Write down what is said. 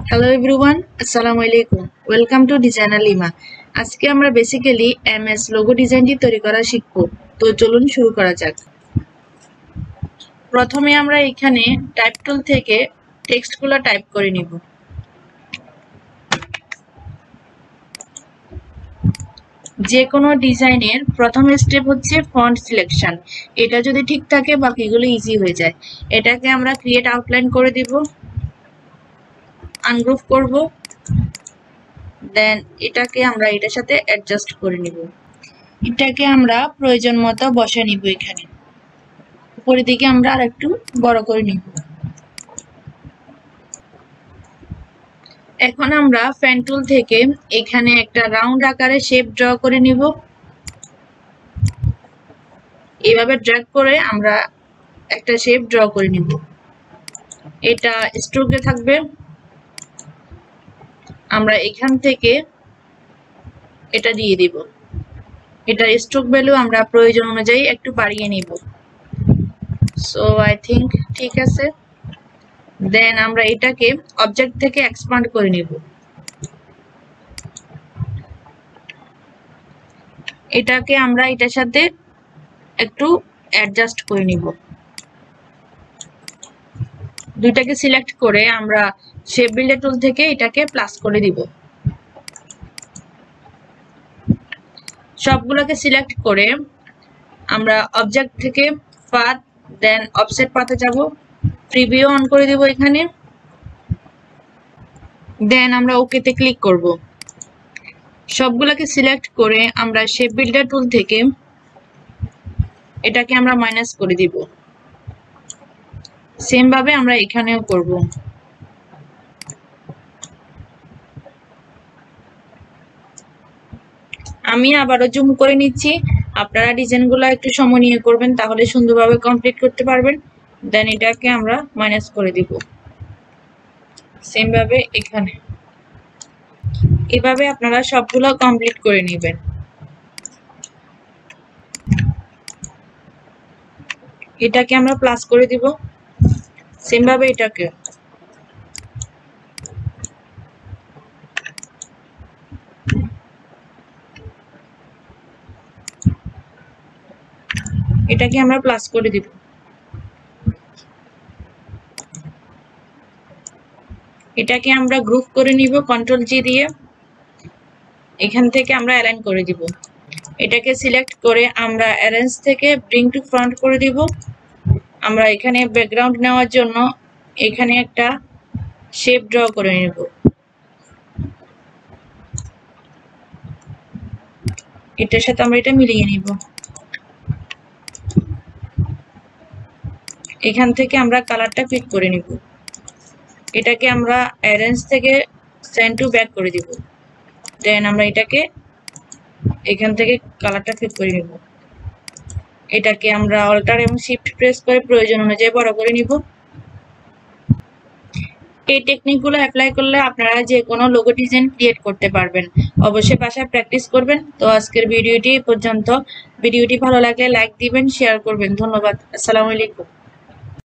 Hello everyone, আসসালামু আলাইকুম। Welcome to designer lima. আজকে আমরা বেসিক্যালি এমএস লোগো ডিজাইনটি তৈরি করা শিখব। তো চলুন শুরু করা যাক। প্রথমে আমরা এখানে টাইপ টুল থেকে টেক্সটগুলো টাইপ করে নিব। যে কোনো ডিজাইনের প্রথম স্টেপ হচ্ছে ফন্ট সিলেকশন। এটা যদি ঠিক থাকে বাকিগুলো ইজি হয়ে যায়। এটাকে আমরা ক্রিয়েট আউটলাইন করে দিব, আনগ্রুপ করব, দেন এটাকে আমরা এটার সাথে অ্যাডজাস্ট করে নিব। এটাকে আমরা প্রয়োজন মতো বসে নিব। এখানে উপরের দিকে আমরা আর একটু বড় করে নিব। এখন আমরা পেন টুল থেকে এখানে একটা রাউন্ড আকারে শেপ ড্র করে নিব। এইভাবে ড্র্যাগ করে আমরা একটা শেপ ড্র করে নিব। এটা স্ট্রোকে থাকবে। আমরা এখান থেকে এটা দিয়ে দিব। এটার স্ট্রোক ভ্যালু আমরা প্রয়োজন অনুযায়ী একটু বাড়িয়ে নিব। সো আই থিংক ঠিক আছে। দেন আমরা এটাকে অবজেক্ট থেকে এক্সপান্ড করে নিব। এটাকে আমরা এটার সাথে একটু অ্যাডজাস্ট করে নিব। দুইটাকে সিলেক্ট করে আমরা শেপ বিল্ডার টুল থেকে এটাকে প্লাস করে দিব। সবগুলোকে সিলেক্ট করে আমরা অবজেক্ট থেকে পাথ, দেন অফসেট পাথে যাব, প্রিভিউ অন করে দিব এখানে। দেন আমরা ওকেতে ক্লিক করব। সবগুলোকে সিলেক্ট করে আমরা শেপ বিল্ডার টুল থেকে এটাকে আমরা মাইনাস করে দিব। সেম ভাবে আমরা এখানেও করব। আমি আবারও জুম করে নিচ্ছি। আপনারা ডিজাইনগুলো একটু সময় নিয়ে করবেন, তাহলে সুন্দরভাবে কমপ্লিট করতে পারবেন। দেন এটাকে আমরা মাইনাস করে দিব। সেম ভাবে এখানে। এভাবে আপনারা সবগুলো কমপ্লিট করে নেবেন। এটাকে আমরা প্লাস করে দিব। সেম ভাবে এটাকে। এটাকে আমরা প্লাস করে দিব। এটাকে আমরা গ্রুপ করে নিব কন্ট্রোল জি দিয়ে। এখান থেকে আমরা অ্যালাইন করে দিব। এটাকে সিলেক্ট করে আমরা অ্যারেঞ্জ থেকে ব্রিং টু ফ্রন্ট করে দিব। আমরা এখানে ব্যাকগ্রাউন্ড নেওয়ার জন্য এখানে একটা শেপ ড্র করে নেব। এটার সাথে আমরা এটা মিলিয়ে নিব। এখান থেকে আমরা কালারটা পিক করে নিব। এটাকে আমরা অ্যারেঞ্জ থেকে সেন্ড টু ব্যাক করে দিব। দেন আমরা এটাকে এখান থেকে কালারটা পিক করে নিব। এটাকে আমরা অল্টার এবং শিফট প্রেস করে প্রয়োজন অনুযায়ী বড় করে নিব। এই টেকনিকগুলো অ্যাপ্লাই করলে আপনারা যে কোনো লোগো ডিজাইন ক্রিয়েট করতে পারবেন। অবশ্যই বাসায় প্র্যাকটিস করবেন। তো আজকের ভিডিওটি এই পর্যন্ত। ভিডিওটি ভালো লাগলে লাইক দিবেন, শেয়ার করবেন। ধন্যবাদ। আসসালামু আলাইকুম।